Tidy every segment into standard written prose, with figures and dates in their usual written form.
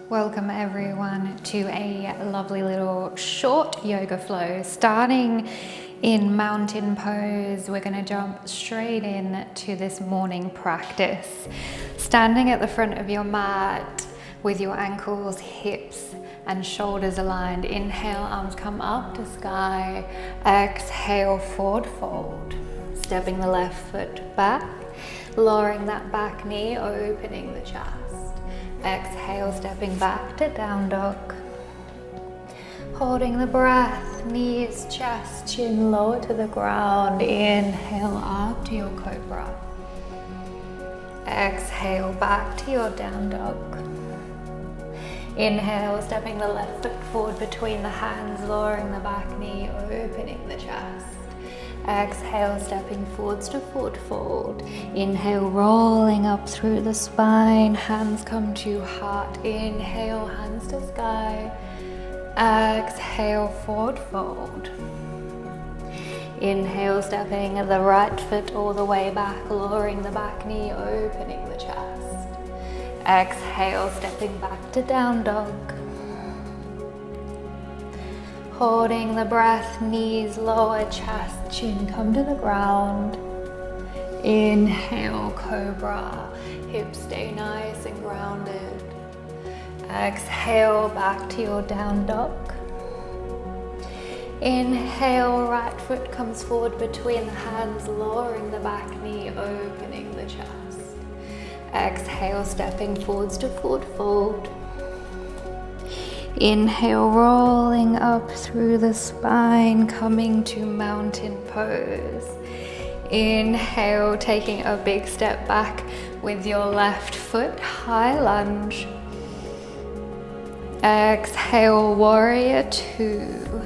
Welcome everyone to a lovely little short yoga flow. Starting in mountain pose, we're going to jump straight in to this morning practice. Standing at the front of your mat with your ankles, hips and shoulders aligned. Inhale, arms come up to sky. Exhale, forward fold. Stepping the left foot back, lowering that back knee, opening the chest. Exhale, stepping back to down dog. Holding the breath, knees, chest, chin lower to the ground. Inhale up to your cobra. Exhale, back to your down dog. Inhale, stepping the left foot forward between the hands, lowering the back knee, opening the chest. Exhale, stepping forwards to forward fold. Inhale, rolling up through the spine. Hands come to heart. Inhale, hands to sky. Exhale, forward fold. Inhale, stepping the right foot all the way back, lowering the back knee, opening the chest. Exhale, stepping back to down dog. Holding the breath, knees lower, chest, chin come to the ground. Inhale, cobra, hips stay nice and grounded. Exhale, back to your down dog. Inhale, right foot comes forward between the hands, lowering the back knee, opening the chest. Exhale, stepping forwards to forward fold. Inhale, rolling up through the spine, coming to mountain pose. Inhale, taking a big step back with your left foot, high lunge. Exhale, warrior two.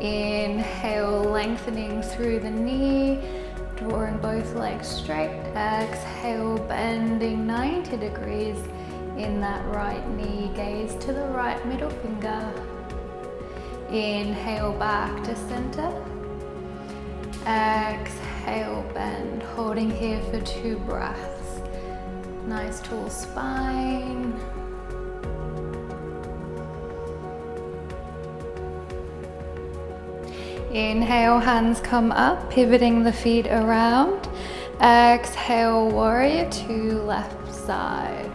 Inhale, lengthening through the knee, drawing both legs straight. Exhale, bending 90 degrees. In that right knee, gaze to the right middle finger. Inhale, back to center. Exhale, bend, holding here for 2 breaths. Nice tall spine. Inhale, hands come up, pivoting the feet around. Exhale, warrior two, left side.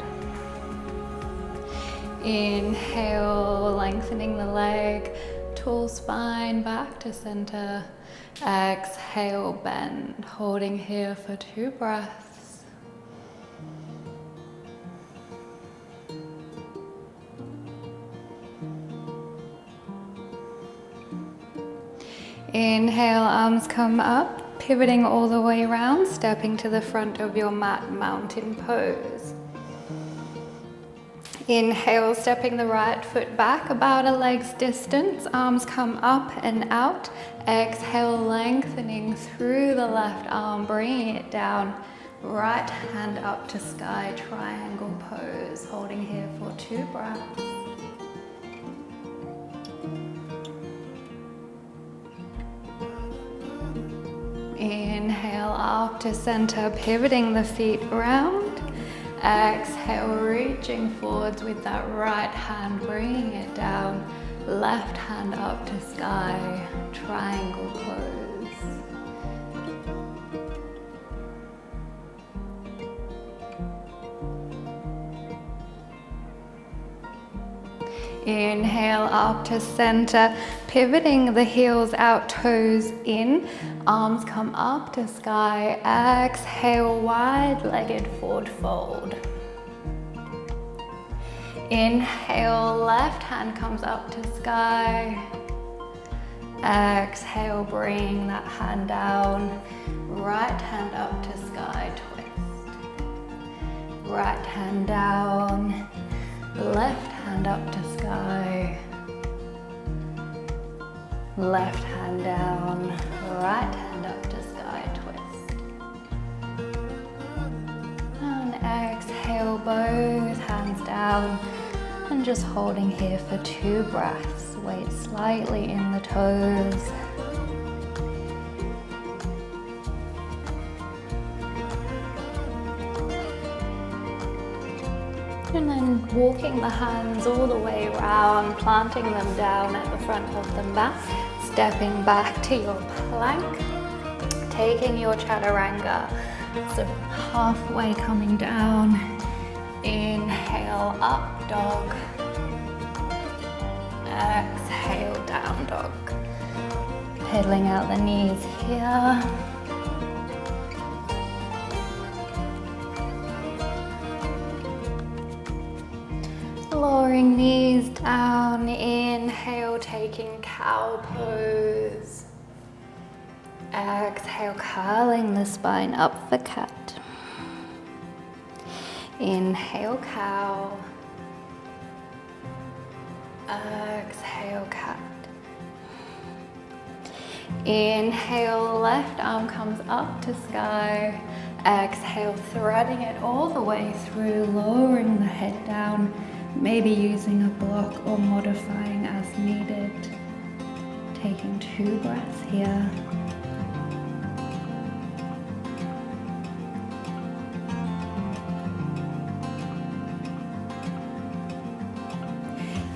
Inhale, lengthening the leg, tall spine, back to center. Exhale, bend, holding here for 2 breaths. Inhale, arms come up, pivoting all the way around, stepping to the front of your mat, mountain pose. Inhale, stepping the right foot back about a leg's distance, arms come up and out. Exhale, lengthening through the left arm, bringing it down. Right hand up to sky, triangle pose, holding here for 2 breaths. Inhale, up to center, pivoting the feet around. Exhale, reaching forwards with that right hand, bringing it down. Left hand up to sky, triangle pose. Inhale, up to center, pivoting the heels out, toes in. Arms come up to sky. Exhale, wide-legged forward fold. Inhale, left hand comes up to sky. Exhale, bring that hand down. Right hand up to sky, twist. Right hand down. Left hand up to sky. Left hand down, right hand up to sky, twist. And exhale, both hands down. And just holding here for 2 breaths. Weight slightly in the toes. And then walking the hands all the way around, planting them down at the front of the mat, stepping back to your plank, taking your chaturanga, so halfway coming down, inhale up dog, exhale down dog, pedaling out the knees here. Lowering knees down, inhale, taking cow pose. Exhale, curling the spine up for cat. Inhale, cow. Exhale, cat. Inhale, left arm comes up to sky. Exhale, threading it all the way through, lowering the head down. Maybe using a block or modifying as needed. Taking 2 breaths here.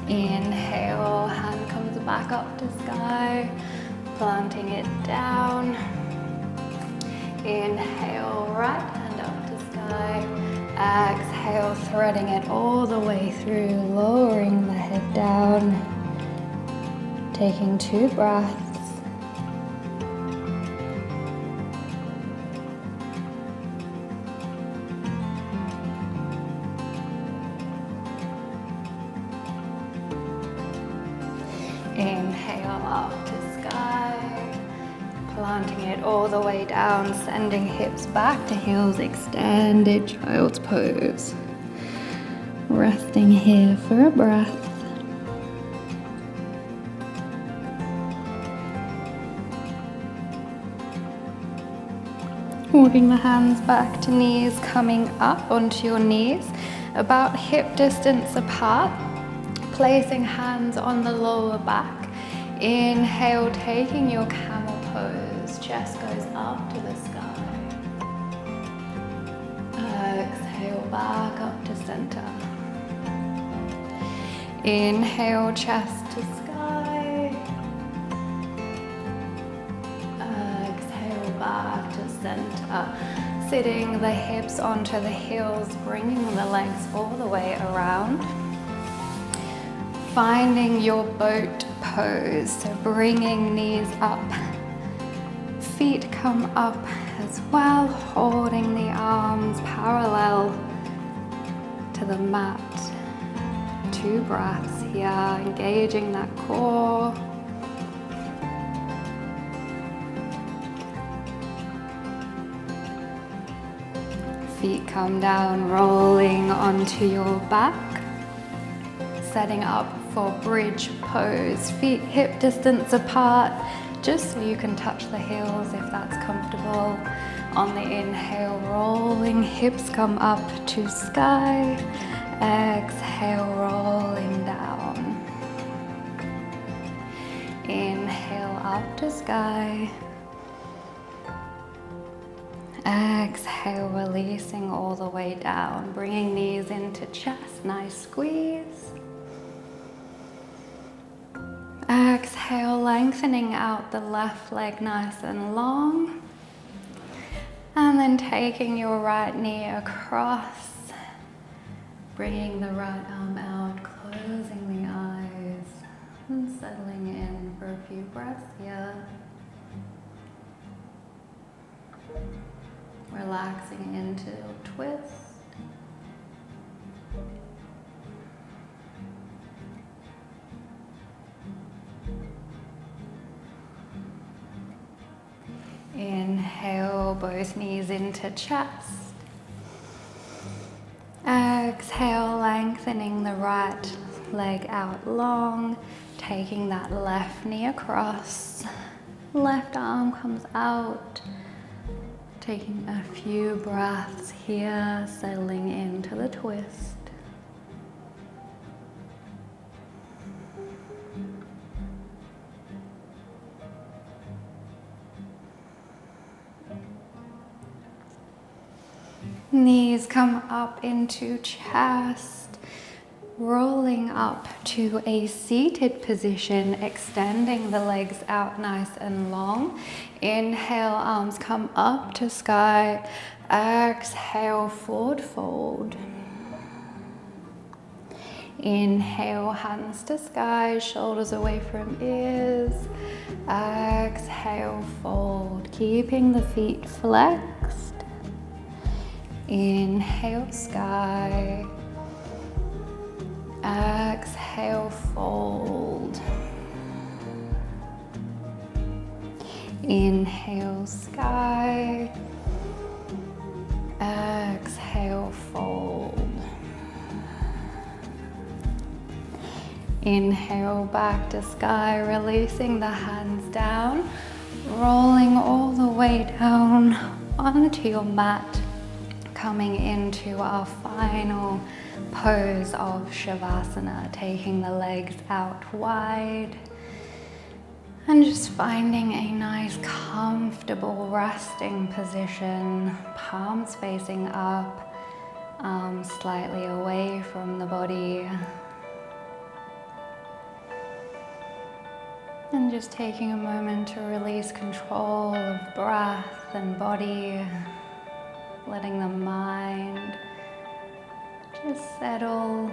Inhale, hand comes back up to sky, planting it down. Inhale, right hand up to sky. Exhale, threading it all the way through, lowering the head down, taking 2 breaths. Inhale up to sky, planting it all the way down, sending hips back to heels, extended child's pose. Resting here for a breath. Walking the hands back to knees, coming up onto your knees, about hip distance apart. Placing hands on the lower back. Inhale, taking your camel pose. Chest goes up to the sky. Exhale, back up to center. Inhale, chest to sky. Exhale, back to center. Sitting the hips onto the heels, bringing the legs all the way around. Finding your boat pose, so bringing knees up, feet come up as well, holding the arms parallel to the mat. 2 breaths here, engaging that core. Feet come down, rolling onto your back. Setting up for bridge pose, feet hip distance apart, just so you can touch the heels if that's comfortable. On the inhale, rolling, hips come up to sky. Exhale, rolling down. Inhale, up to sky. Exhale, releasing all the way down, bringing knees into chest, nice squeeze. Exhale, lengthening out the left leg nice and long. And then taking your right knee across, bringing the right arm out, closing the eyes, and settling in for a few breaths here. Relaxing into a twist. Inhale, both knees into chest. Exhale, lengthening the right leg out long, taking that left knee across. Left arm comes out. Taking a few breaths here, settling into the twist. Knees come up into chest, rolling up to a seated position, extending the legs out nice and long. Inhale, arms come up to sky. Exhale, forward fold. Inhale, hands to sky, shoulders away from ears. Exhale, fold, keeping the feet flexed. Inhale, sky. Exhale, fold. Inhale, sky. Exhale, fold. Inhale, back to sky, releasing the hands down, rolling all the way down onto your mat, coming into our final pose of Shavasana, taking the legs out wide and just finding a nice comfortable resting position, palms facing up, arms slightly away from the body. And just taking a moment to release control of breath and body, letting the mind just settle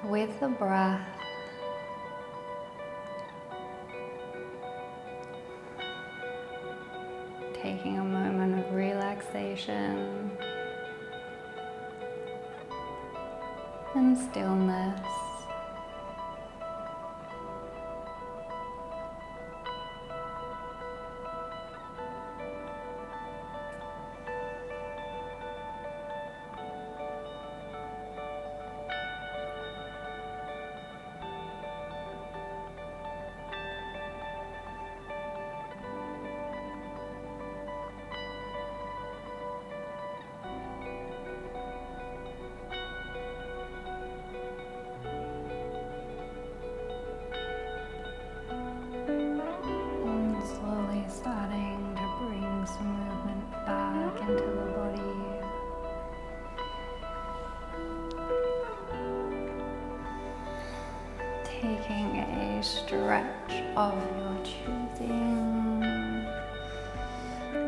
with the breath. Taking a moment of relaxation and stillness. Taking a stretch of your choosing.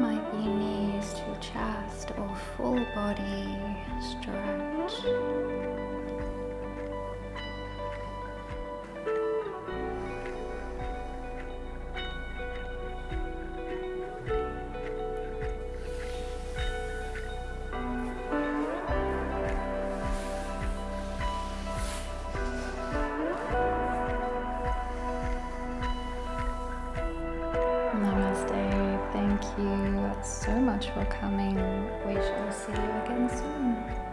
Might be knees to chest or full body stretch. Namaste. Thank you so much for coming. We shall see you again soon.